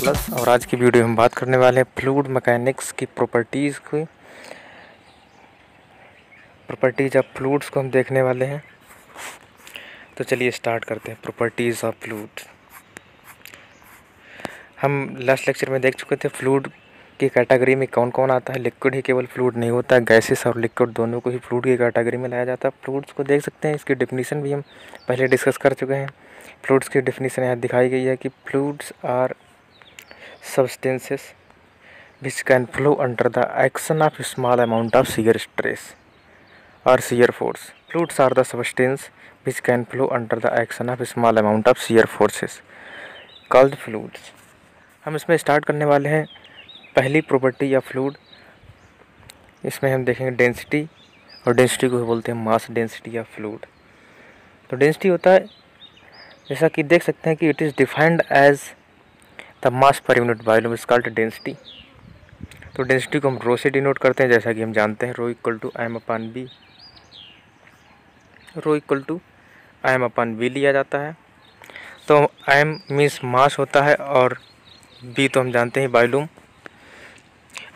Plus और आज की वीडियो में हम बात करने वाले हैं फ्लूइड मैकेनिक्स की प्रॉपर्टीज़ ऑफ फ्लूइड्स को हम देखने वाले हैं। तो चलिए स्टार्ट करते हैं। प्रॉपर्टीज़ ऑफ फ्लूइड हम लास्ट लेक्चर में देख चुके थे। फ्लूइड की कैटेगरी में कौन कौन आता है। लिक्विड ही केवल फ्लूइड नहीं होता है, गैसेस और लिक्विड दोनों को ही फ्लूइड की कैटेगरी में लाया जाता है। फ्लूइड्स को देख सकते हैं, इसकी डेफिनेशन भी हम पहले डिस्कस कर चुके हैं। फ्लूइड्स की डेफिनेशन यहाँ दिखाई गई है कि fluids are substances which can flow under the action of small amount of shear stress or shear force. Fluids are the substance which can flow under the action of small amount of shear forces called fluids. हम इसमें start करने वाले हैं पहली property या fluid. इसमें हम देखेंगे डेंसिटी, और डेंसिटी को बोलते हैं मास डेंसिटी या फ्लूइड। तो डेंसिटी होता है, जैसा कि देख सकते हैं कि it is defined as the mass per unit volume is called density. तो डेंसिटी को हम रो से डिनोट करते हैं, जैसा कि हम जानते हैं rho equal to M upon B. Rho equal to M upon B लिया जाता है। तो एम मीन्स मास होता है और बी तो हम जानते हैं वॉल्यूम।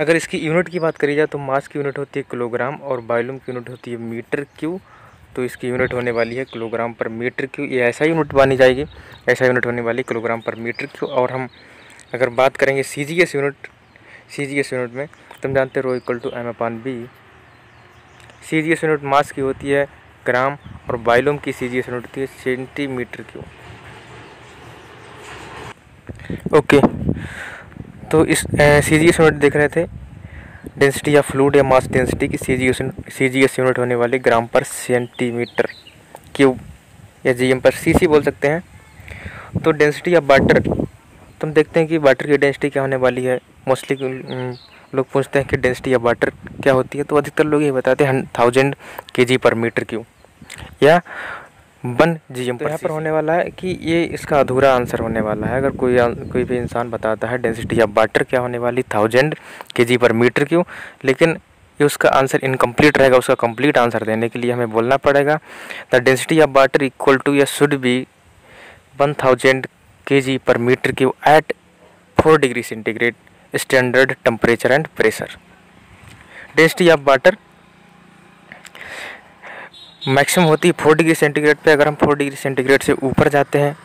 अगर इसकी यूनिट की बात करी जाए तो मास की यूनिट होती है किलोग्राम और वॉल्यूम की यूनिट होती है मीटर क्यू। तो इसकी यूनिट होने वाली है किलोग्राम पर मीटर क्यू। ये ऐसा यूनिट मानी जाएगी, ऐसा यूनिट होने वाली किलोग्राम पर मीटर क्यू। और हम अगर बात करेंगे CGS यूनिट में, तो हम जानते हैं rho equal to M upon B. CGS unit mass की होती है ग्राम और वॉल्यूम की CGS यूनिट होती है सेंटीमीटर क्यूब। ओके, तो इस CGS यूनिट देख रहे थे डेंसिटी या फ्लूइड या मास डेंसिटी की। CGS यूनिट होने वाली ग्राम पर सेंटीमीटर क्यूब या GM पर CC बोल सकते हैं। तो डेंसिटी ऑफ वाटर, तो हम देखते हैं कि वाटर की डेंसिटी क्या होने वाली है। मोस्टली लोग पूछते हैं कि डेंसिटी ऑफ वाटर क्या होती है, तो अधिकतर लोग ये बताते हैं 1000 kg पर मीटर क्यूब या 1 GM। तो यहाँ पर होने वाला है कि ये इसका अधूरा आंसर होने वाला है। अगर कोई भी इंसान बताता है डेंसिटी ऑफ वाटर क्या होने वाली 1000 kg पर मीटर क्यूब, लेकिन ये उसका आंसर इनकम्प्लीट रहेगा। उसका कंप्लीट आंसर देने के लिए हमें बोलना पड़ेगा the density of water equal to या should be 1000 kg per metre cube at 4 degree centigrade standard temperature and pressure. Density of water maximum होती है 4 डिग्री सेंटीग्रेड पे। अगर हम 4 डिग्री सेंटीग्रेड से ऊपर जाते हैं,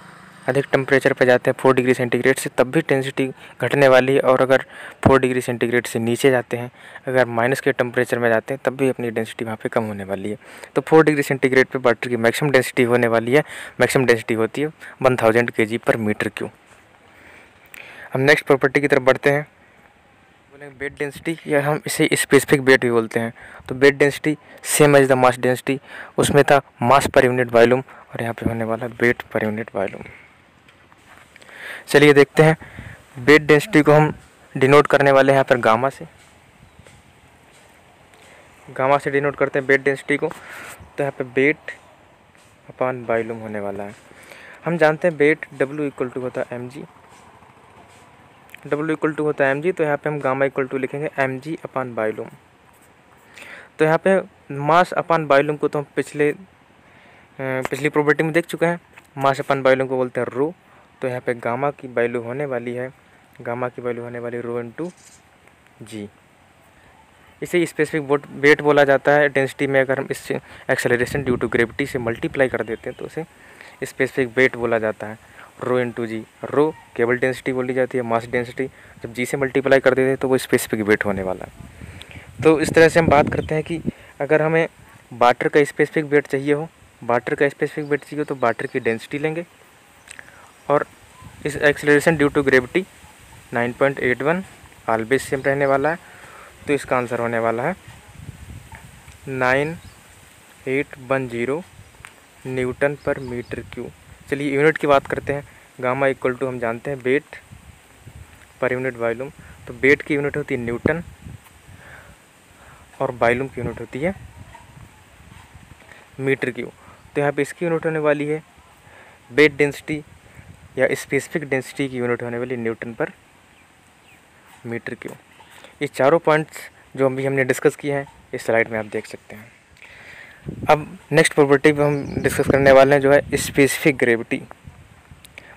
अधिक टेम्परेचर पे जाते हैं 4 डिग्री सेंटीग्रेड से, तब भी डेंसिटी घटने वाली है। और अगर 4 डिग्री सेंटीग्रेड से नीचे जाते हैं, अगर माइनस के टेम्परेचर में जाते हैं, तब भी अपनी डेंसिटी वहाँ पे कम होने वाली है। तो 4 डिग्री सेंटीग्रेड पे वाटर की मैक्सिमम डेंसिटी होने वाली है। मैक्सिमम डेंसिटी होती है 1000 kg पर मीटर क्यूब। हम नेक्स्ट प्रॉपर्टी की तरफ बढ़ते हैं। बोलेंगे बेड डेंसिटी, या हम इसे स्पेसिफिक बेड भी बोलते हैं। तो bed density same as the mass density, उसमें था मास पर यूनिट वॉल्यूम और यहाँ पे होने वाला वेट पर यूनिट वॉल्यूम। चलिए देखते हैं। बेड डेंसिटी को हम डिनोट करने वाले हैं यहाँ पर गामा से डिनोट करते हैं बेड डेंसिटी को। तो यहाँ पे वेट अपॉन वॉल्यूम होने वाला है। हम जानते हैं वेट W इक्वल टू होता है mg। W इक्वल टू होता है mg, तो यहाँ पे हम गामा इक्वल टू लिखेंगे mg अपॉन वॉल्यूम। तो यहाँ पे मास अपॉन वॉल्यूम को तो हम पिछली प्रॉपर्टी में देख चुके हैं। मास अपॉन वॉल्यूम को बोलते हैं रो। तो यहाँ पे गामा की वैल्यू होने वाली है रो इनटू जी। इसे स्पेसिफिक वेट बोला जाता है। डेंसिटी में अगर हम इस एक्सेलरेशन ड्यू टू ग्रेविटी से मल्टीप्लाई कर देते हैं तो उसे स्पेसिफिक वेट बोला जाता है रो इनटू जी। रो केवल डेंसिटी बोली जाती है, मास डेंसिटी जब जी से मल्टीप्लाई कर देते हैं तो वो स्पेसिफिक वेट होने वाला है। तो इस तरह से हम बात करते हैं कि अगर हमें वाटर का स्पेसिफिक वेट चाहिए हो तो वाटर की डेंसिटी लेंगे और इस acceleration due to gravity 9.81 always same रहने वाला है। तो इसका आंसर होने वाला है 9810 न्यूटन पर मीटर क्यूब। चलिए यूनिट की बात करते हैं। गामा इक्वल टू हम जानते हैं वेट पर यूनिट वॉल्यूम। तो वेट की यूनिट होती है न्यूटन और वॉल्यूम की यूनिट होती है मीटर क्यूब। तो यहाँ पे इसकी यूनिट होने वाली है बेड डेंसिटी या स्पेसिफिक डेंसिटी की यूनिट होने वाली न्यूटन पर मीटर क्यूब। ये चारों पॉइंट्स जो अभी हमने डिस्कस किए हैं इस स्लाइड में आप देख सकते हैं। अब नेक्स्ट प्रॉपर्टी पे हम डिस्कस करने वाले हैं जो है स्पेसिफिक ग्रेविटी।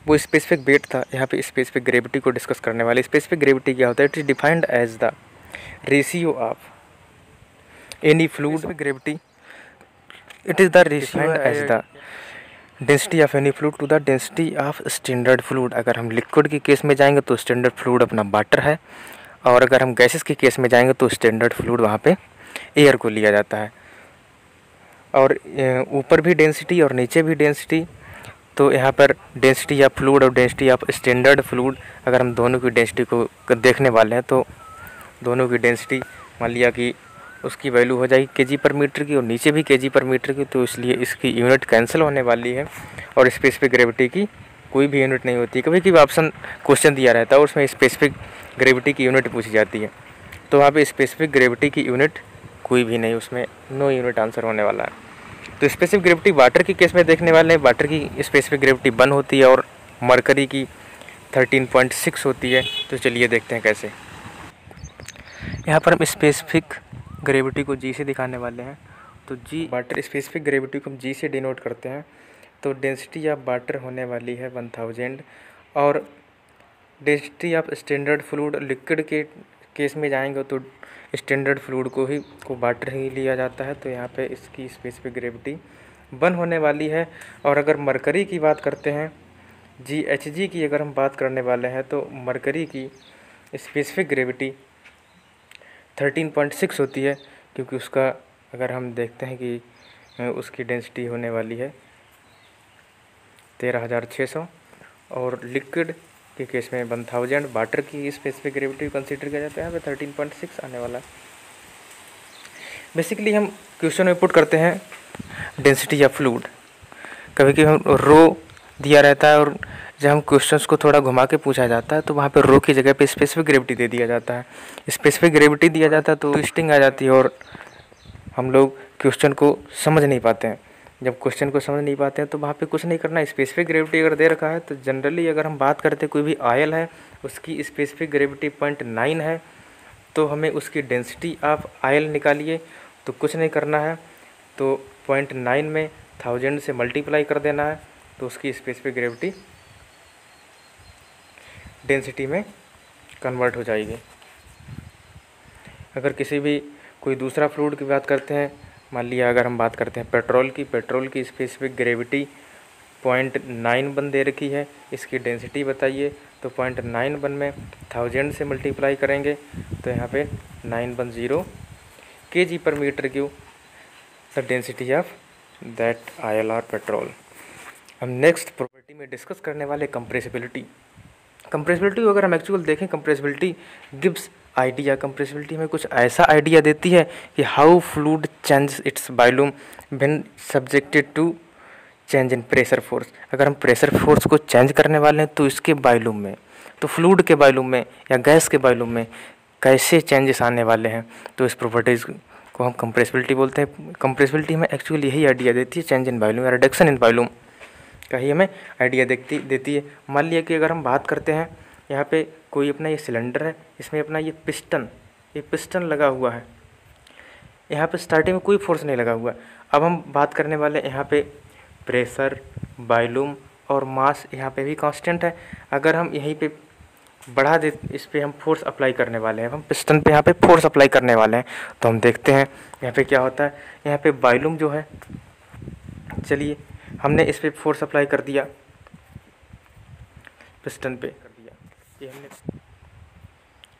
वो स्पेसिफिक वेट था। यहाँ पे स्पेसिफिक ग्रेविटी को डिस्कस करने वाले। स्पेसिफिक ग्रेविटी क्या होता है? It is defined as the ratio of any fluid gravity, it is the ratio as the density of any fluid to the density of standard fluid. अगर हम liquid के case में जाएंगे तो स्टैंडर्ड फ्लूइड अपना वाटर है, और अगर हम गैसेस के केस में जाएंगे तो स्टैंडर्ड फ्लूइड वहाँ पे एयर को लिया जाता है। और ऊपर भी डेंसिटी और नीचे भी डेंसिटी, तो यहाँ पर डेंसिटी ऑफ फ्लूइड और डेंसिटी ऑफ स्टैंडर्ड फ्लूइड, अगर हम दोनों की डेंसिटी को देखने वाले हैं तो दोनों की डेंसिटी मान लिया कि उसकी वैल्यू हो जाएगी केजी पर मीटर की, और नीचे भी केजी पर मीटर की, तो इसलिए इसकी यूनिट कैंसिल होने वाली है और स्पेसिफिक ग्रेविटी की कोई भी यूनिट नहीं होती। कभी कभी ऑप्शन क्वेश्चन दिया रहता है और उसमें स्पेसिफिक ग्रेविटी की यूनिट पूछी जाती है, तो वहाँ पे स्पेसिफिक ग्रेविटी की यूनिट कोई भी नहीं, उसमें नो यूनिट आंसर होने वाला है। तो स्पेसिफिक ग्रेविटी वाटर के केस में देखने वाले हैं। वाटर की स्पेसिफिक ग्रेविटी 1 होती है और मरकरी की 13.6 होती है। तो चलिए देखते हैं कैसे। यहाँ पर हम स्पेसिफिक ग्रेविटी को जी से दिखाने वाले हैं। तो जी वाटर स्पेसिफिक ग्रेविटी को हम जी से डिनोट करते हैं। तो डेंसिटी ऑफ वाटर होने वाली है 1000, और density of standard fluid liquid के केस में जाएंगे तो स्टैंडर्ड फ्लूइड को वाटर ही लिया जाता है। तो यहाँ पे इसकी स्पेसिफिक ग्रेविटी 1 होने वाली है। और अगर मरकरी की बात करते हैं, GHG की अगर हम बात करने वाले हैं, तो मरकरी की स्पेसिफिक ग्रेविटी 13.6 होती है, क्योंकि उसका अगर हम देखते हैं कि उसकी डेंसिटी होने वाली है 13600, और लिक्विड के केस में 1000। वाटर की स्पेसिफिक ग्रेविटी कंसीडर किया जाता है, यहाँ पे 13.6 आने वाला। बेसिकली हम क्वेश्चन में पुट करते हैं डेंसिटी ऑफ फ्लूइड। कभी कभी हम रो दिया रहता है, और जब हम क्वेश्चंस को थोड़ा घुमा के पूछा जाता है तो वहाँ पे रो की जगह पे स्पेसिफिक ग्रेविटी दे दिया जाता है। स्पेसिफिक ग्रेविटी दिया जाता है तो ट्विस्टिंग आ जाती है और हम लोग क्वेश्चन को समझ नहीं पाते हैं। जब क्वेश्चन को समझ नहीं पाते हैं तो वहाँ पे कुछ नहीं करना। स्पेसिफिक ग्रेविटी अगर दे रखा है तो जनरली अगर हम बात करते हैं कोई भी आयल है, उसकी स्पेसिफिक ग्रेविटी 0.9 है, तो हमें उसकी डेंसिटी ऑफ आयल निकालिए। तो कुछ नहीं करना है, तो 0.9 में 1000 से मल्टीप्लाई कर देना है, तो उसकी स्पेसिफिक ग्रेविटी डेंसिटी में कन्वर्ट हो जाएगी। अगर किसी भी कोई दूसरा फ्लूइड की बात करते हैं, मान लिया अगर हम बात करते हैं पेट्रोल की स्पेसिफिक ग्रेविटी 0.91 दे रखी है, इसकी डेंसिटी बताइए। तो 0.91 में 1000 से मल्टीप्लाई करेंगे, तो यहाँ पे 910 kg per metre cube the density of that oil और पेट्रोल। हम नेक्स्ट प्रॉपर्टी में डिस्कस करने वाले कंप्रेसिबिलिटी। कंप्रेसिबिलिटी को अगर हम एक्चुअल देखें, कंप्रेसिबिलिटी गिव्स आइडिया। कंप्रेसिबिलिटी में कुछ ऐसा आइडिया देती है कि how fluid change its volume when subjected to change in pressure force. अगर हम प्रेशर फोर्स को चेंज करने वाले हैं तो इसके वॉल्यूम में, तो फ्लूइड के वॉल्यूम में या गैस के वॉल्यूम में कैसे चेंजेस आने वाले हैं, तो इस प्रॉपर्टीज़ को हम कंप्रेसिबिलिटी बोलते हैं। कंप्रेसिबिलिटी में एक्चुअली यही आइडिया देती है, चेंज इन वॉल्यूम या रिडक्शन इन वॉल्यूम का ही हमें आइडिया देती है। मान लिया कि अगर हम बात करते हैं, यहाँ पे कोई अपना ये सिलेंडर है, इसमें अपना ये पिस्टन लगा हुआ है। यहाँ पे स्टार्टिंग में कोई फोर्स नहीं लगा हुआ। अब हम बात करने वाले यहाँ पे प्रेशर, वॉल्यूम और मास, यहाँ पे भी कांस्टेंट है। अगर हम यहीं पे बढ़ा दे, इस पर हम फोर्स अप्लाई करने वाले हैं, हम पिस्टन पे यहाँ पे फोर्स अप्लाई करने वाले हैं, तो हम देखते हैं यहाँ पे क्या होता है। यहाँ पे वॉल्यूम जो है, चलिए हमने इस पर फोर्स अप्लाई कर दिया, पिस्टन पे कर दिया, ये हमने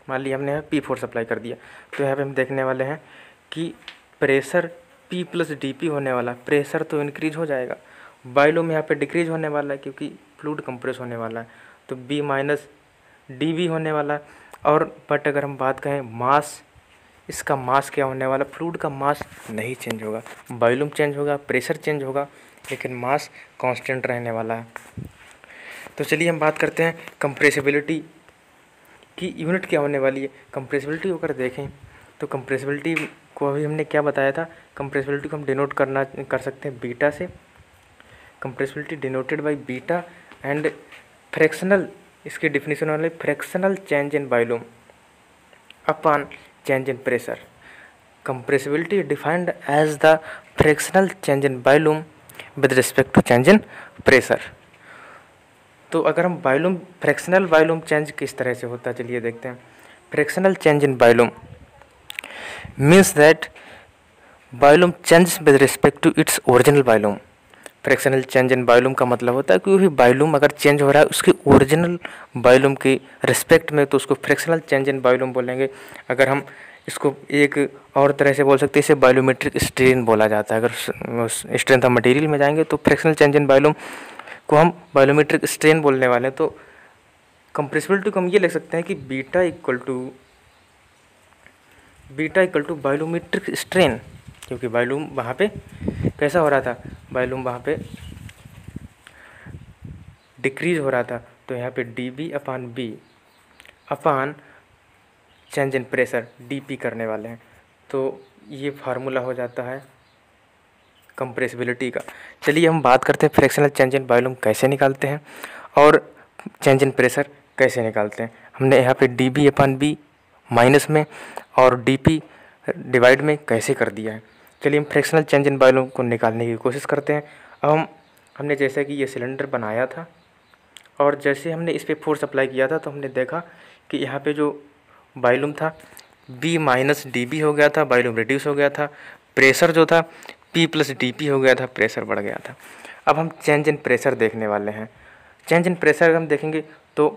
मान लिया हमने पी फोर्स अप्लाई कर दिया। तो यहाँ पे हम देखने वाले हैं कि प्रेशर P + dP होने वाला, प्रेशर तो इंक्रीज हो जाएगा, वॉल्यूम यहाँ पे डिक्रीज होने वाला है क्योंकि फ्लूइड कंप्रेस होने वाला है, तो B - dV होने वाला है। और बट अगर हम बात करें मास, इसका मास क्या होने वाला, फ्लूइड का मास नहीं चेंज होगा, वॉल्यूम चेंज होगा, प्रेशर चेंज होगा, लेकिन मास कांस्टेंट रहने वाला है। तो चलिए हम बात करते हैं कंप्रेसिबिलिटी की यूनिट क्या होने वाली है। कंप्रेसिबिलिटी अगर देखें तो कंप्रेसिबिलिटी को अभी हमने क्या बताया था, कंप्रेसिबिलिटी को हम डिनोट कर सकते हैं बीटा से। Compressibility denoted by beta and fractional, इसकी डिफिनीशन वाले fractional change in volume upon change in pressure. Compressibility defined as the fractional change in volume with respect to change in pressure. तो अगर हम volume, fractional volume change किस तरह से होता है चलिए देखते हैं। Fractional change in volume means that volume change with respect to its original volume. Fractional change in volume का मतलब होता है कि वही वॉल्यूम अगर चेंज हो रहा है उसके ओरिजिनल वॉल्यूम के रिस्पेक्ट में, तो उसको फ्रैक्शनल चेंज इन वॉल्यूम बोलेंगे। अगर हम इसको एक और तरह से बोल सकते हैं, इसे वॉल्यूमेट्रिक स्ट्रेन बोला जाता है। अगर स्ट्रेंथ ऑफ मटेरियल में जाएंगे तो फ्रैक्शनल चेंज इन वॉल्यूम को हम वॉल्यूमेट्रिक स्ट्रेन बोलने वाले हैं। तो कंप्रेसिबिलिटी को हम ये लिख सकते हैं कि beta equal to volumetric strain, क्योंकि वॉल्यूम वहाँ पे कैसा हो रहा था, वॉल्यूम वहाँ पे डिक्रीज हो रहा था। तो यहाँ पे D B upon B upon change in pressure D P करने वाले हैं। तो ये फार्मूला हो जाता है कंप्रेसिबिलिटी का। चलिए हम बात करते हैं फ्रैक्शनल चेंज इन वॉल्यूम कैसे निकालते हैं और चेंज इन प्रेशर कैसे निकालते हैं। हमने यहाँ पे D B upon B minus में और डी पी डिवाइड में कैसे कर दिया है। चलिए हम फ्रैक्शनल चेंज इन वॉल्यूम को निकालने की कोशिश करते हैं। अब हमने जैसे कि ये सिलेंडर बनाया था और जैसे हमने इस पर फोर्स अप्लाई किया था, तो हमने देखा कि यहाँ पे जो वॉल्यूम था बी माइनस डी बी हो गया था, वॉल्यूम रिड्यूस हो गया था। प्रेशर जो था पी प्लस डी पी हो गया था, प्रेशर बढ़ गया था। अब हम चेंज इन प्रेशर देखने वाले हैं। चेंज इन प्रेशर हम देखेंगे तो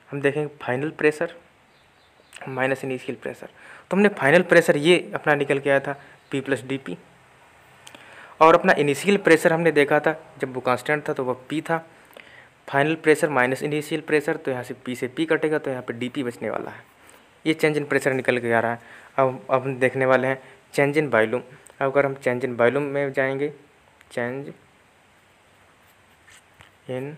हम देखेंगे final pressure minus initial pressure. तो हमने फाइनल प्रेशर ये अपना निकल के आया था पी प्लस डी पी, और अपना इनिशियल प्रेशर हमने देखा था जब वो कांस्टेंट था तो वह पी था। Final pressure minus initial pressure, तो यहाँ से पी से पी कटेगा तो यहाँ पे डी पी बचने वाला है। ये चेंज इन प्रेशर निकल के आ रहा है। अब हम देखने वाले हैं चेंज इन वॉल्यूम। अब अगर हम चेंज इन वॉल्यूम में जाएंगे, चेंज इन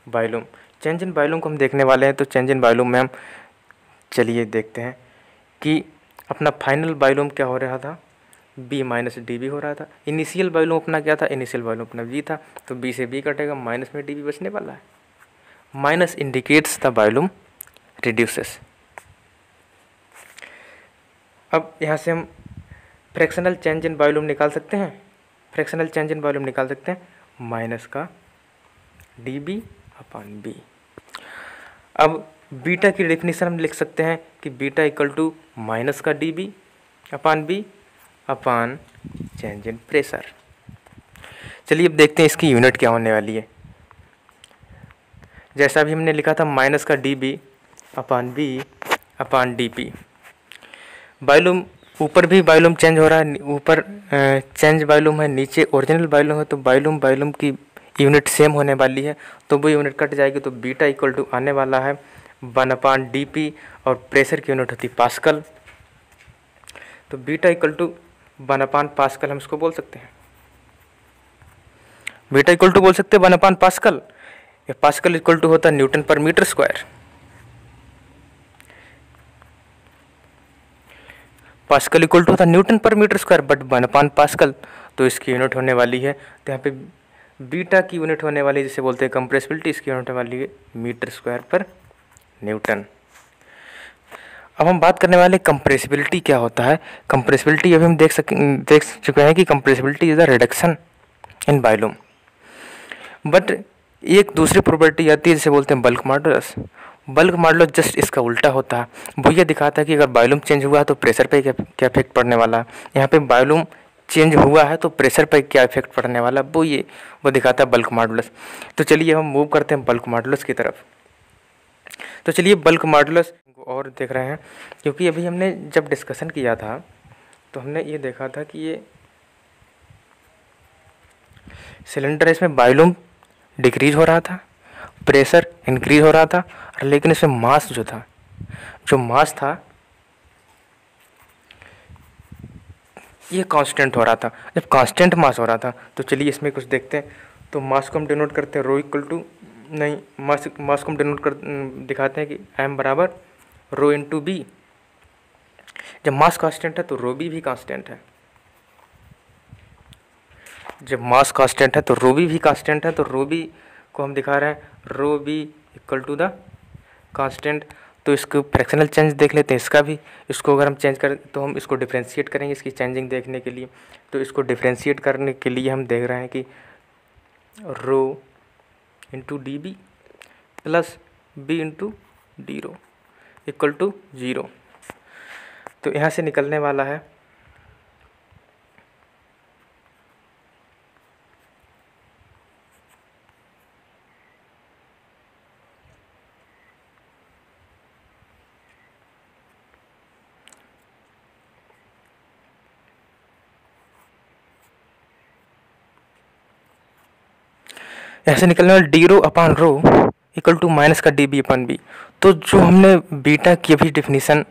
वॉल्यूम को हम देखने वाले हैं। तो चेंज इन वॉल्यूम में हम चलिए देखते हैं कि अपना फाइनल वॉल्यूम क्या हो रहा था, बी माइनस डी बी हो रहा था। इनिशियल वॉल्यूम अपना क्या था, इनिशियल वॉल्यूम अपना बी था, तो बी से बी कटेगा, माइनस में डी बी बचने वाला है। Minus indicates the volume reduces. अब यहाँ से हम फ्रैक्शनल चेंज इन वॉल्यूम निकाल सकते हैं। फ्रैक्शनल चेंज इन वॉल्यूम निकाल सकते हैं माइनस का डी बी अपान बी। अब बीटा की डेफिनेशन हम लिख सकते हैं कि बीटा इक्वल टू माइनस का D B upon B upon change in pressure. चलिए अब देखते हैं इसकी यूनिट क्या होने वाली है। जैसा भी हमने लिखा था माइनस का डी बी अपान डी पी। वॉल्यूम ऊपर भी वॉल्यूम चेंज हो रहा है, ऊपर चेंज वॉल्यूम है, नीचे ओरिजिनल वॉल्यूम है, तो वॉल्यूम की यूनिट सेम होने वाली है। तो वो यूनिट कट जाएगी, तो बीटा इक्वल टू आने वाला है 1 अपान डी पी, और प्रेशर की यूनिट होती पास्कल। तो beta equal to 1 upon pascal हम इसको बोल सकते हैं। बीटा इक्वल टू बोल सकते हैं 1 अपान पास्कल। ये पास्कल इक्वल टू होता है newton per metre square. Pascal equal to होता है newton per metre square, but 1 upon pascal, तो इसकी यूनिट होने वाली है। तो यहाँ पे बीटा की यूनिट होने वाली है जिसे बोलते हैं कंप्रेसिबिलिटी, इसकी यूनिट होने वाली है मीटर स्क्वायर पर न्यूटन। अब हम बात करने वाले कंप्रेसिबिलिटी क्या होता है। कंप्रेसिबिलिटी अभी हम देख चुके हैं कि compressibility is the reduction in volume, but एक दूसरी प्रॉपर्टी आती है जिसे बोलते हैं bulk modulus. Bulk modulus just इसका उल्टा होता है। वो ये दिखाता है कि अगर वॉल्यूम चेंज हुआ है तो प्रेशर पे क्या इफेक्ट पड़ने वाला है। यहाँ पे वॉल्यूम चेंज हुआ है तो प्रेशर पे क्या इफेक्ट पड़ने वाला, वो दिखाता है बल्क मॉडुलस। तो चलिए हम मूव करते हैं बल्क मॉडुलस की तरफ। तो चलिए बल्क मॉडुलस और देख रहे हैं, क्योंकि अभी हमने जब डिस्कशन किया था तो हमने ये देखा था कि ये सिलेंडर, इसमें वॉल्यूम डिक्रीज हो रहा था, प्रेशर इंक्रीज हो रहा था, लेकिन इसमें मास जो मास था ये कांस्टेंट हो रहा था। जब कांस्टेंट मास हो रहा था तो चलिए इसमें कुछ देखते हैं। तो मास को हम डिनोट करते हैं रो इक्वल टू, नहीं, मास को हम डिनोट कर दिखाते हैं कि m बराबर रो इंटू बी। जब मास कांस्टेंट है तो रो बी भी कांस्टेंट है। जब मास कांस्टेंट है तो रो बी भी कांस्टेंट है। तो रो बी को हम दिखा रहे हैं rho B equal to the constant. तो इसको फ्रैक्शनल चेंज देख लेते हैं इसका भी। इसको अगर हम चेंज करें तो हम इसको डिफ्रेंशिएट करेंगे इसकी चेंजिंग देखने के लिए। तो इसको डिफ्रेंशिएट करने के लिए हम देख रहे हैं कि rho into D B plus B into D rho equal to 0। तो यहाँ से निकलने वाला है यहाँ से निकलने वाला D rho upon rho equal to minus का डी बी अपन बी। तो जो हमने बीटा की अभी डिफिनीसन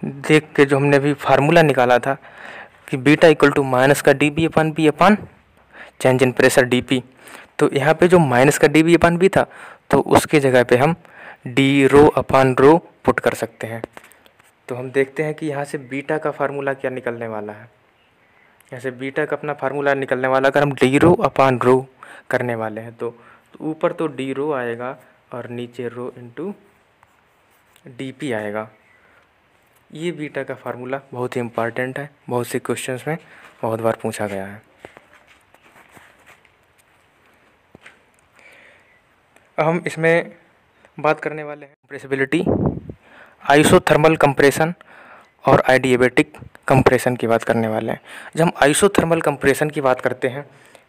देख के जो हमने अभी फार्मूला निकाला था कि बीटा इक्वल टू माइनस का D B upon change in pressure D P, तो यहाँ पे जो माइनस का डी बी अपन बी था तो उसके जगह पे हम डी रो अपान रो पुट कर सकते हैं। तो हम देखते हैं कि यहाँ से बीटा का फार्मूला क्या निकलने वाला है। यहाँ से बीटा का अपना फार्मूला निकलने वाला, अगर हम डी रो अपान रो करने वाले हैं तो ऊपर तो डी रो आएगा और नीचे रो इंटू डी पी आएगा। ये बीटा का फार्मूला बहुत ही इम्पॉर्टेंट है, बहुत से क्वेश्चंस में बहुत बार पूछा गया है। अब हम इसमें बात करने वाले हैं कंप्रेसिबिलिटी, आइसोथर्मल कंप्रेशन और आइडियाबैटिक कंप्रेशन की बात करने वाले हैं। जब हम आइसोथर्मल कंप्रेशन की बात करते हैं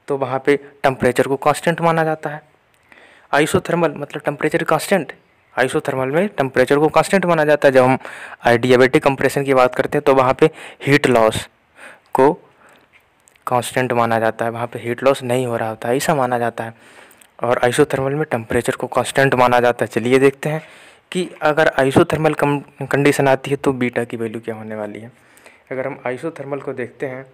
तो वहाँ पे टेम्परेचर को कांस्टेंट माना जाता है। आइसोथर्मल मतलब टेम्परेचर कांस्टेंट, आइसोथर्मल में टेम्परेचर को कांस्टेंट माना जाता है। जब हम आइडियाबैटिक कंप्रेशन की बात करते हैं तो वहाँ पे हीट लॉस को कांस्टेंट माना जाता है, वहाँ पे हीट लॉस नहीं हो रहा होता है, ऐसा माना जाता है। और आइसोथर्मल में टेम्परेचर को कांस्टेंट माना जाता है। चलिए देखते हैं कि अगर आइसोथर्मल कंडीशन आती है तो बीटा की वैल्यू क्या होने वाली है। अगर हम आइसोथर्मल को देखते हैं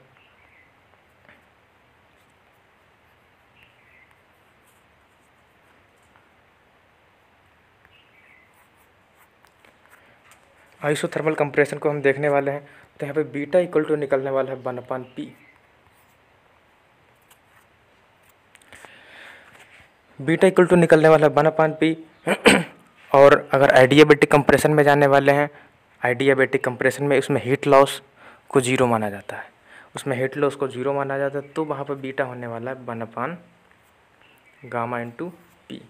आइसोथर्मल कंप्रेशन को हम देखने वाले हैं तो यहाँ पे बीटा इक्वल टू निकलने वाला है 1/p। बीटा इक्वल टू निकलने वाला है 1/p। और अगर आइडियाबैटिक कंप्रेशन में जाने वाले हैं, आइडियाबैटिक कंप्रेशन में उसमें हीट लॉस को 0 माना जाता है, उसमें हीट लॉस को 0 माना जाता है, तो वहाँ पर बीटा होने वाला है 1/गामा इंटू पी।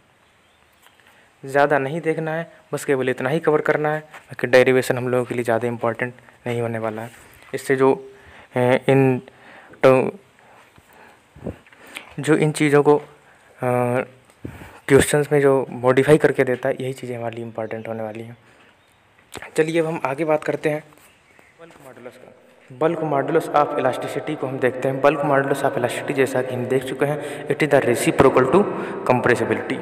ज़्यादा नहीं देखना है, बस केवल इतना ही कवर करना है, बाकी डेरिवेशन हम लोगों के लिए ज़्यादा इम्पोर्टेंट नहीं होने वाला है। इससे जो इन चीज़ों को क्वेश्चंस में जो मॉडिफाई करके देता है, यही चीज़ें हमारे लिए इम्पॉर्टेंट होने वाली हैं। चलिए अब हम आगे बात करते हैं बल्क मॉडुलस का। बल्क मॉडुलस ऑफ इलास्टिसिटी को हम देखते हैं। बल्क मॉडुलस ऑफ इलास्टिसिटी जैसा कि हम देख चुके हैं, it is the reciprocal to compressibility.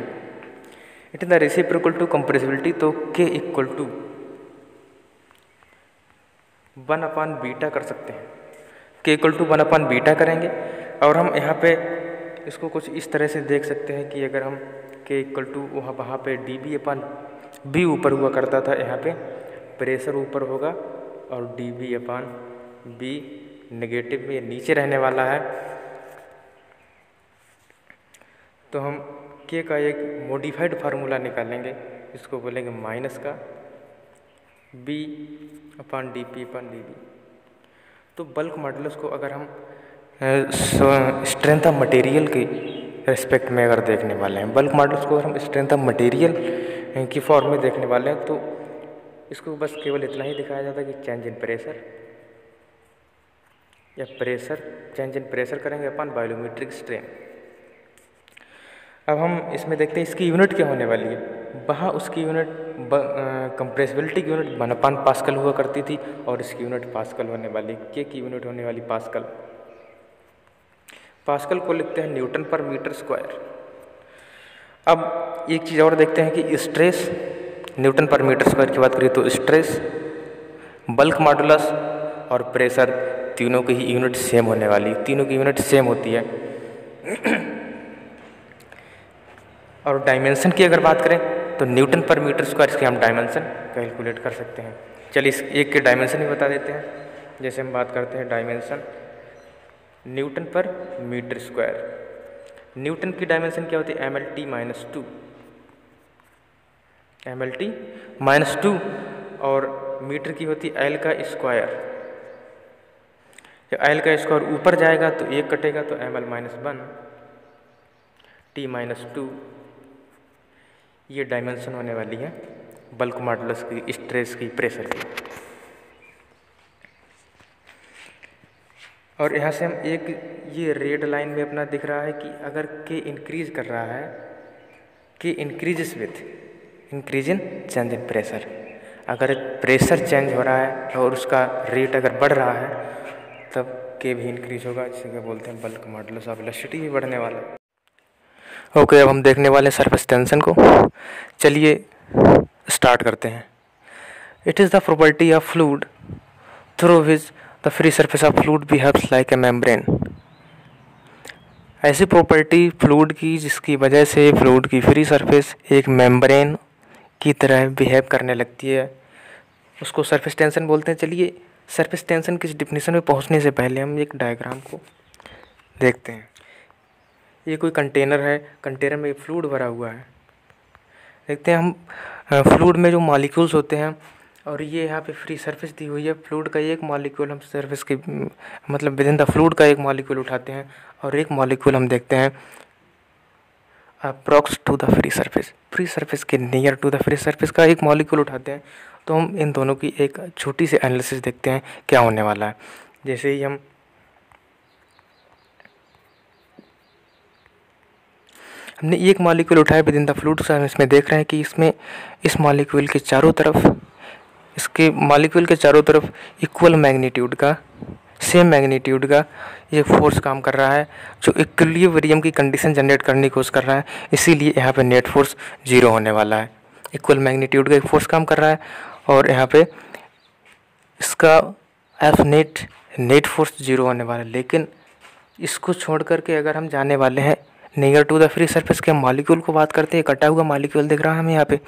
It is the reciprocal to compressibility. तो के इक्वल टू 1/बीटा कर सकते हैं, के इक्वल टू 1/बीटा करेंगे। और हम यहाँ पे इसको कुछ इस तरह से देख सकते हैं कि अगर हम के इक्वल टू वहाँ पे dB/B ऊपर हुआ करता था, यहाँ पे प्रेशर ऊपर होगा और dB/B नेगेटिव में नीचे रहने वाला है। तो हम के का एक मॉडिफाइड फार्मूला निकालेंगे, इसको बोलेंगे माइनस का B/dP/dB। तो बल्क मॉडुलस को अगर हम स्ट्रेंथ ऑफ मटेरियल के रेस्पेक्ट में अगर देखने वाले हैं, बल्क मॉडुलस को अगर हम स्ट्रेंथ ऑफ मटेरियल की फॉर्म में देखने वाले हैं, तो इसको बस केवल इतना ही दिखाया जाता है कि चेंज इन प्रेशर या प्रेशर चेंज इन प्रेशर करेंगे अपन बायोमेट्रिक स्ट्रेन। अब हम इसमें देखते हैं इसकी यूनिट क्या होने वाली है। वहाँ उसकी यूनिट कंप्रेसिबिलिटी की यूनिट 1/पास्कल हुआ करती थी और इसकी यूनिट पास्कल होने वाली, के की यूनिट होने वाली पास्कल। पास्कल को लिखते हैं न्यूटन पर मीटर स्क्वायर। अब एक चीज़ और देखते हैं कि stress, Newton per metre square की बात करें तो स्ट्रेस, बल्क मॉडुलस और प्रेशर तीनों की ही यूनिट सेम होने वाली, तीनों की यूनिट सेम होती है। और डायमेंशन की अगर बात करें तो न्यूटन पर मीटर स्क्वायर इसके हम डायमेंशन कैलकुलेट कर सकते हैं। चलिए इस एक के डायमेंशन ही बता देते हैं। जैसे हम बात करते हैं dimension Newton per metre square, Newton की डायमेंशन क्या होती है MLT-2, MLT-2 और मीटर की होती है L का स्क्वायर। जब L का स्क्वायर ऊपर जाएगा तो 1 कटेगा तो ML-1 T-2 ये डायमेंशन होने वाली है बल्क मॉडुलस की, स्ट्रेस की, प्रेशर की। और यहाँ से हम एक ये रेड लाइन में अपना दिख रहा है कि अगर के इंक्रीज कर रहा है, के increases with increase in change in pressure, अगर प्रेशर चेंज हो रहा है और उसका रेट अगर बढ़ रहा है तब के भी इंक्रीज होगा, जिसे क्या बोलते हैं बल्क मॉडुलस ऑफ इलास्टिसिटी भी बढ़ने वाला है। ओके, अब हम देखने वाले हैं सरफेस टेंशन को। चलिए स्टार्ट करते हैं। It is the property of fluid through which the free surface of fluid behaves like a membrane. ऐसी प्रॉपर्टी फ्लूइड की जिसकी वजह से फ्लूइड की फ्री सरफेस एक मेम्ब्रेन की तरह बिहेव करने लगती है, उसको सरफेस टेंशन बोलते हैं। चलिए सरफेस टेंशन की डिफिनीशन में पहुंचने से पहले हम एक डायग्राम को देखते हैं। ये कोई कंटेनर है, कंटेनर में फ्लूइड भरा हुआ है। देखते हैं हम फ्लूइड में जो मॉलिक्यूल्स होते हैं, और ये यहाँ पे फ्री सरफेस दी हुई है। फ्लूइड का एक मॉलिक्यूल हम सरफेस के मतलब विद इन द फ्लूइड का एक मॉलिक्यूल उठाते हैं और एक मॉलिक्यूल हम देखते हैं approx to the free surface, free surface के near to the free surface का एक मॉलिक्यूल उठाते हैं। तो हम इन दोनों की एक छोटी सी एनालिसिस देखते हैं क्या होने वाला है। जैसे ही हमने एक मॉलिक्यूल उठाया विद इन द फ्लूइड, हम इसमें देख रहे हैं कि इसमें इस मॉलिक्यूल के चारों तरफ, इसके मॉलिक्यूल के चारों तरफ इक्वल मैग्नीट्यूड का, सेम मैग्नीट्यूड का एक फोर्स काम कर रहा है जो इक्विलिब्रियम की कंडीशन जनरेट करने की कोशिश कर रहा है। इसीलिए यहाँ पे नेट फोर्स 0 होने वाला है। इक्वल मैग्नीट्यूड का एक फोर्स काम कर रहा है और यहाँ पे इसका एफ नेट फोर्स 0 होने वाला है। लेकिन इसको छोड़ करके अगर हम जाने वाले हैं near to the free surface के मॉलिक्यूल को बात करते हैं, कटा हुआ मॉलिक्यूल दिख रहा है हमें यहाँ पे,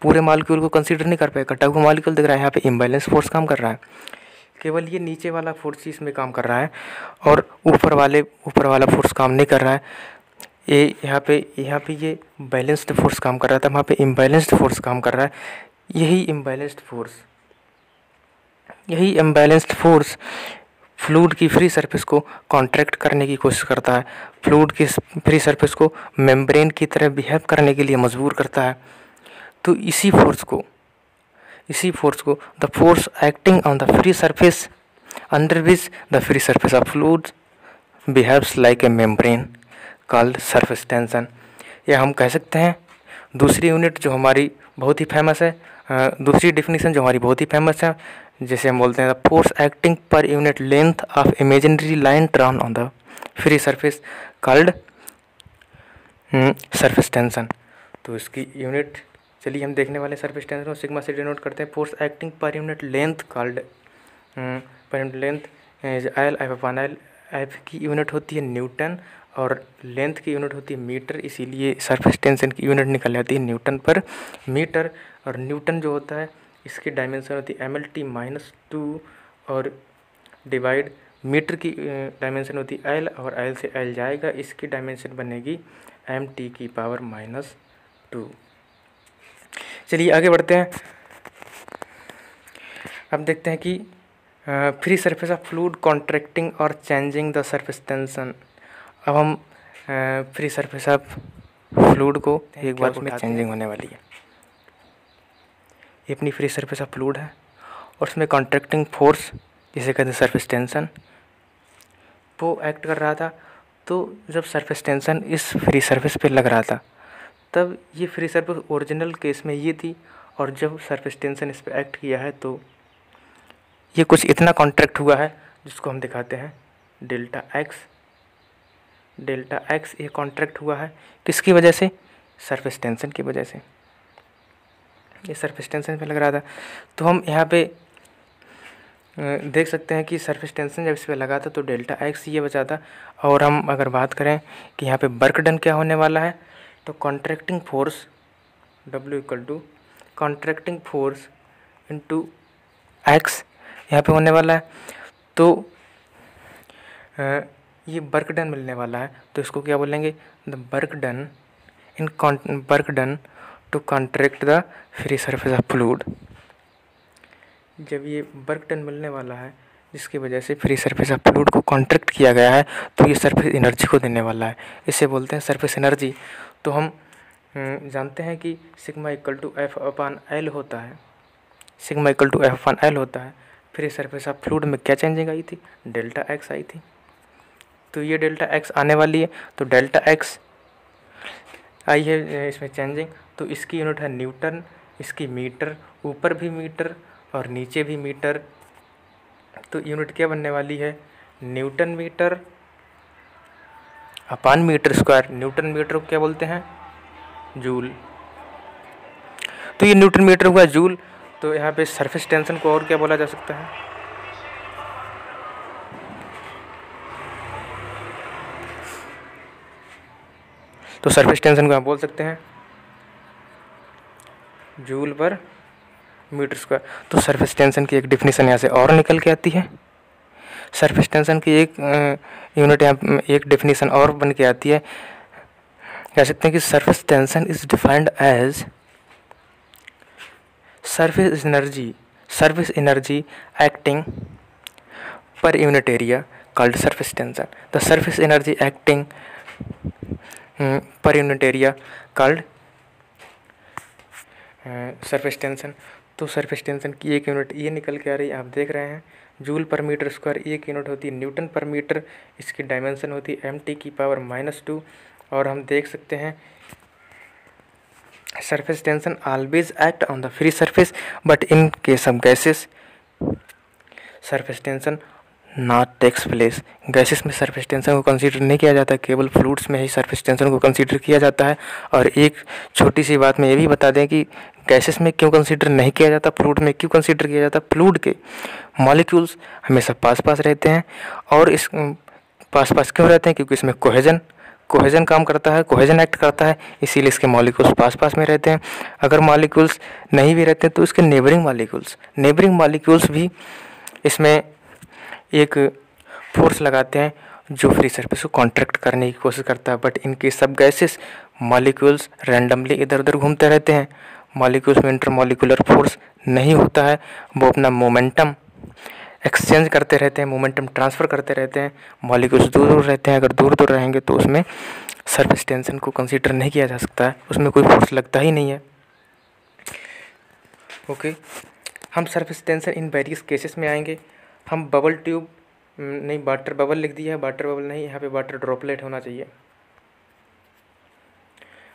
पूरे मॉलिक्यूल को कंसीडर नहीं कर पाए, कटा हुआ मॉलिक्यूल दिख रहा है। यहाँ पे इम्बैलेंस फोर्स काम कर रहा है, केवल ये नीचे वाला फोर्स इसमें काम कर रहा है और ऊपर वाला फोर्स काम नहीं कर रहा है। ये यहाँ पे ये बैलेंस्ड फोर्स काम कर रहा था, वहाँ पे इम्बैलेंस्ड फोर्स काम कर रहा है। यही इम्बैलेंस्ड फोर्स फ्लूइड की फ्री सरफेस को कॉन्ट्रैक्ट करने की कोशिश करता है, फ्लूइड की फ्री सरफेस को मेम्ब्रेन की तरह बिहेव करने के लिए मजबूर करता है। तो इसी फोर्स को the force acting on the free surface under which the free surface of fluid behaves like a membrane called surface tension. या हम कह सकते हैं दूसरी यूनिट जो हमारी बहुत ही फेमस है, दूसरी डिफिनीशन जो हमारी बहुत ही फेमस है, जैसे हम बोलते हैं the force acting per unit length of imaginary line drawn on the free surface called surface tension. तो इसकी यूनिट चलिए हम देखने वाले सरफेस टेंशन को सिग्मा से डिनोट करते हैं। Force acting per unit length called per unit length L F upon L. F की यूनिट होती है न्यूटन और लेंथ की यूनिट होती है मीटर, इसीलिए सरफेस टेंशन की यूनिट निकल जाती है न्यूटन पर मीटर। और न्यूटन जो होता है इसकी डायमेंशन होती है MLT-2 और डिवाइड मीटर की डायमेंशन होती है L और L से L जाएगा, इसकी डायमेंशन बनेगी MT⁻²। चलिए आगे बढ़ते हैं। अब देखते हैं कि free surface of fluid contracting और चेंजिंग द सरफेस टेंशन। अब हम फ्री सरफेस ऑफ फ्लूइड को एक बार में चेंजिंग होने वाली है। ये अपनी फ्री सरफेस ऑफ फ्लूइड है और उसमें कॉन्ट्रैक्टिंग फोर्स जिसे कहते हैं सरफेस टेंशन वो एक्ट कर रहा था। तो जब सरफेस टेंशन इस फ्री सरफेस पे लग रहा था तब ये फ्री सरफेस ओरिजिनल केस में ये थी, और जब सरफेस टेंशन इस पे एक्ट किया है तो ये कुछ इतना कॉन्ट्रैक्ट हुआ है जिसको हम दिखाते हैं डेल्टा एक्स। ये कॉन्ट्रैक्ट हुआ है किसकी वजह से? सरफेस टेंशन की वजह से। ये सरफेस टेंशन पे लग रहा था तो हम यहाँ पे देख सकते हैं कि सरफेस टेंशन जब इस पर लगा था तो डेल्टा एक्स ये बचा था। और हम अगर बात करें कि यहाँ पे वर्क डन क्या होने वाला है तो contracting force W = contracting force into x यहाँ पे होने वाला है। तो ये वर्क डन मिलने वाला है तो इसको क्या बोलेंगे? The work done to contract the free surface of fluid. जब ये वर्क डन मिलने वाला है जिसकी वजह से फ्री सरफेस ऑफ फ्लूइड को कॉन्ट्रैक्ट किया गया है तो ये सरफेस एनर्जी को देने वाला है, इसे बोलते हैं सरफेस एनर्जी। तो हम जानते हैं कि sigma equal to F upon L होता है, sigma equal to F upon L होता है। फ्री सरफेस ऑफ फ्लूइड में क्या चेंजिंग आई थी, डेल्टा एक्स आई थी। तो ये डेल्टा एक्स आने वाली है, तो डेल्टा एक्स आई है इसमें चेंजिंग, तो इसकी यूनिट है न्यूटन, इसकी मीटर, ऊपर भी मीटर और नीचे भी मीटर। तो यूनिट क्या बनने वाली है, न्यूटन मीटर अपान मीटर स्क्वायर। न्यूटन मीटर को क्या बोलते हैं, जूल। तो ये न्यूटन मीटर हुआ जूल। तो यहाँ पे सरफेस टेंशन को और क्या बोला जा सकता है, तो सरफेस टेंशन को आप बोल सकते हैं जूल पर मीटर स्क्वायर। तो सरफेस टेंशन की एक डिफिनीशन यहाँ से और निकल के आती है। सरफेस टेंशन की एक यूनिट यहाँ एक डिफिनीशन और बन के आती है, कह सकते हैं कि surface tension is defined as surface energy acting per unit area called surface tension. The surface energy acting per unit area called surface tension. तो सरफेस टेंशन की एक यूनिट ये निकल के आ रही है, आप देख रहे हैं जूल पर मीटर स्क्वायर। एक यूनिट होती है न्यूटन पर मीटर, इसकी डायमेंशन होती है mt⁻⁻²। और हम देख सकते हैं surface tension always act on the free surface, but in case of gases surface tension not takes place. Gases में सरफेस टेंशन को कंसीडर नहीं किया जाता, केवल फ्लूइड्स में ही सरफेस टेंशन को कंसीडर किया जाता है। और एक छोटी सी बात मैं ये भी बता दें कि गैसेस में क्यों कंसीडर नहीं किया जाता, फ्लूइड में क्यों कंसीडर किया जाता। फ्लूइड के मॉलिक्यूल्स हमेशा पास पास रहते हैं, और इस पास पास क्यों रहते हैं, क्योंकि इसमें कोहेजन काम करता है, कोहेजन एक्ट करता है, इसीलिए इसके मॉलिक्यूल्स पास पास में रहते हैं। अगर मॉलिक्यूल्स नहीं भी रहते तो इसके नेबरिंग मॉलिक्यूल्स भी इसमें एक फोर्स लगाते हैं जो फ्री सरफेस को कॉन्ट्रैक्ट करने की कोशिश करता है। बट इनके सब गैसेस मॉलिक्यूल्स रैंडमली इधर उधर घूमते रहते हैं, मॉलिक्यूल्स में इंटरमॉलिक्यूलर फोर्स नहीं होता है, वो अपना मोमेंटम एक्सचेंज करते रहते हैं, मोमेंटम ट्रांसफ़र करते रहते हैं। मॉलिक्यूल्स दूर दूर रहते हैं, अगर दूर दूर रहेंगे तो उसमें सरफेस टेंशन को कंसीडर नहीं किया जा सकता है, उसमें कोई फोर्स लगता ही नहीं है। ओके, हम surface tension in various cases में आएंगे। हम बबल ट्यूब नहीं, वाटर बबल लिख दिया है, वाटर बबल नहीं, यहाँ पे वाटर ड्रॉपलेट होना चाहिए।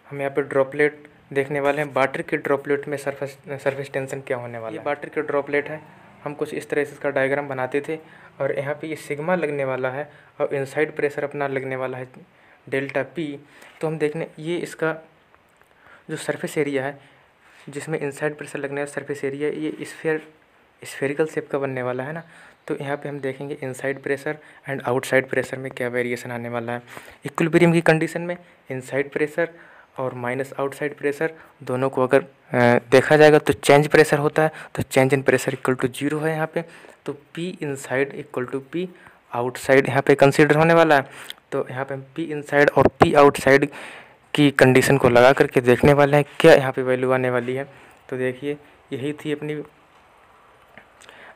हम यहाँ पे ड्रॉपलेट देखने वाले हैं। वाटर के ड्रॉपलेट में सरफेस टेंशन क्या होने वाला है। ये वाटर के ड्रॉपलेट है, हम कुछ इस तरह से इसका डायग्राम बनाते थे, और यहाँ पे ये सिग्मा लगने वाला है और इनसाइड प्रेशर अपना लगने वाला है डेल्टा पी। तो हम देखने ये इसका जो सरफेस एरिया है जिसमें इनसाइड प्रेशर लगने वाला सरफेस एरिया, ये स्फेरिकल शेप का बनने वाला है ना। तो यहाँ पे हम देखेंगे inside pressure and outside pressure में क्या वेरिएशन आने वाला है। इक्विलिब्रियम की कंडीशन में इनसाइड प्रेशर और माइनस आउटसाइड प्रेशर दोनों को अगर देखा जाएगा तो चेंज प्रेशर होता है, तो change in pressure equal to 0 है यहाँ पे। तो P inside equal to P outside यहाँ पे कंसीडर होने वाला है। तो यहाँ पे हम P इनसाइड और P आउटसाइड की कंडीशन को लगा करके देखने वाले हैं क्या यहाँ पे वैल्यू आने वाली है। तो देखिए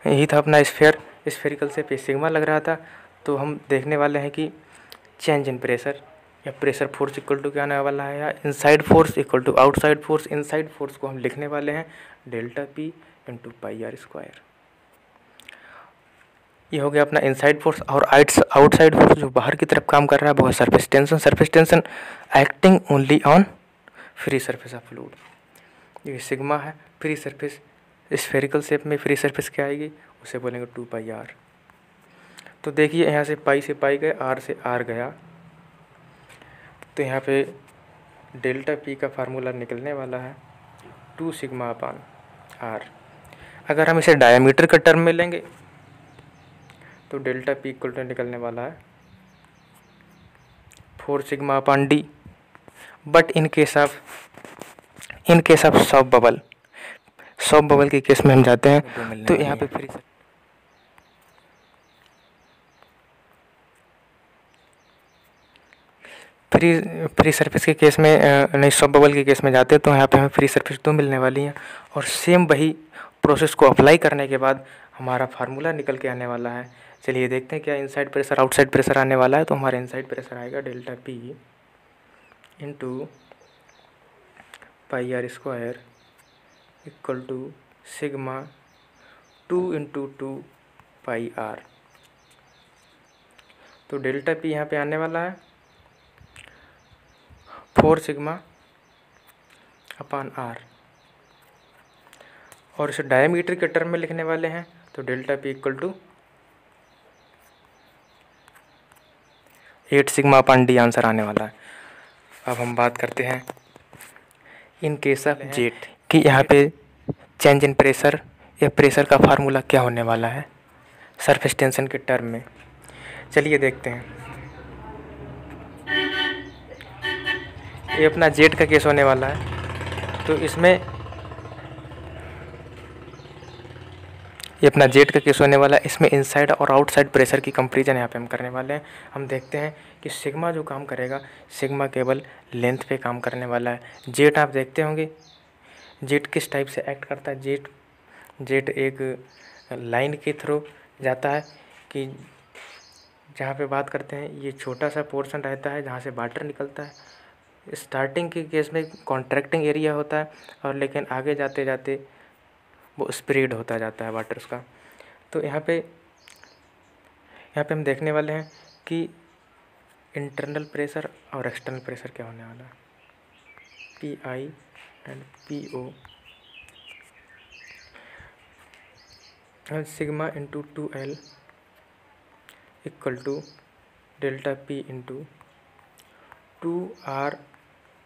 यही था अपना स्फेरिकल से पे सिग्मा लग रहा था। तो हम देखने वाले हैं कि चेंज इन प्रेशर या प्रेशर फोर्स इक्वल टू क्या आने वाला है, या inside force equal to outside force. Inside force को हम लिखने वाले हैं delta P into pi R square. ये हो गया अपना इनसाइड फोर्स। और आउटसाइड फोर्स जो बाहर की तरफ काम कर रहा है वो है surface tension acting only on free surface of fluid. ये सिग्मा है, फ्री सरफेस स्फेरिकल शेप में फ्री सरफेस क्या आएगी उसे बोलेंगे 2 पाई आर। तो देखिए यहाँ से पाई से पाई गए, आर से आर गया, तो यहाँ पे डेल्टा पी का फार्मूला निकलने वाला है 2 सिग्मा अपान आर। अगर हम इसे डायमीटर का टर्म में लेंगे तो डेल्टा पी इक्वल टू निकलने वाला है 4 sigma upon D. But in case of soft bubble के केस में हम जाते हैं तो यहाँ पे फ्री सरफेस के केस में नहीं, सॉफ्ट बबल के केस में जाते हैं तो यहाँ पे हमें फ्री सरफेस 2 मिलने वाली हैं। और सेम वही प्रोसेस को अप्लाई करने के बाद हमारा फार्मूला निकल के आने वाला है। चलिए देखते हैं क्या इनसाइड प्रेशर आउटसाइड प्रेशर आने वाला है। तो हमारा इनसाइड प्रेशर आएगा delta P into pi R square equal to sigma 2 into 2 pi R. तो डेल्टा पी यहाँ पे आने वाला है 4 सिग्मा अपान आर, और इसे डायमीटर के टर्म में लिखने वाले हैं तो delta P equal to 8 sigma upon D answer आने वाला है। अब हम बात करते हैं इन केस ऑफ जेट कि यहाँ पे चेंज इन प्रेशर या प्रेशर का फार्मूला क्या होने वाला है सरफेस टेंशन के टर्म में। चलिए देखते हैं। ये अपना जेट का केस होने वाला है, तो इसमें ये अपना जेट का केस होने वाला है। इसमें इनसाइड और आउटसाइड प्रेशर की कंपैरिजन यहाँ पे हम करने वाले हैं। हम देखते हैं कि सिग्मा जो काम करेगा, सिग्मा केवल लेंथ पे काम करने वाला है। जेट आप देखते होंगे जेट किस टाइप से एक्ट करता है। जेट एक लाइन के थ्रू जाता है कि जहाँ पे बात करते हैं ये छोटा सा पोर्शन रहता है जहाँ से वाटर निकलता है। स्टार्टिंग के केस में कॉन्ट्रैक्टिंग एरिया होता है और लेकिन आगे जाते जाते वो स्प्रेड होता जाता है वाटर उसका। तो यहाँ पे हम देखने वाले हैं कि इंटरनल प्रेशर और एक्सटर्नल प्रेशर क्या होने वाला है। P I and P O sigma into 2L equal to delta P into 2R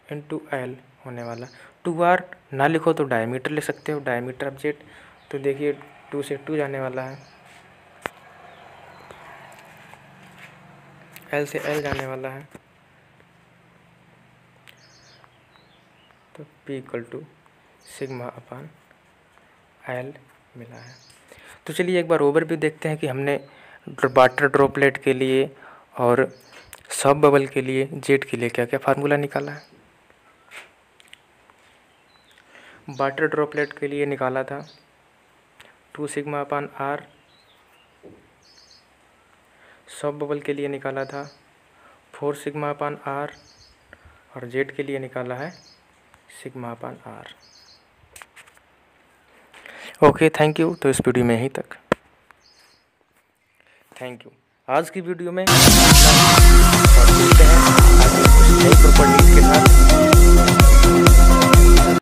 into L होने वाला। 2R ना लिखो तो डायमीटर ले सकते हो, डायमीटर ऑफ जेट। तो देखिए 2 से 2 जाने वाला है, L से L जाने वाला है, तो P equal to sigma upon L मिला है। तो चलिए एक बार ओवरव्यू देखते हैं कि हमने वाटर ड्रॉपलेट के लिए और सॉफ्ट बबल के लिए जेट के लिए क्या क्या फार्मूला निकाला है। वाटर ड्रॉपलेट के लिए निकाला था 2 sigma upon R, soft bubble के लिए निकाला था 4 सिग्मा अपान आर, और जेट के लिए निकाला है sigma upon R. Okay, thank you. तो इस वीडियो में यहीं तक, थैंक यू। आज की वीडियो में और मिलते हैं आगे कुछ नई प्रॉपर्टीज के साथ।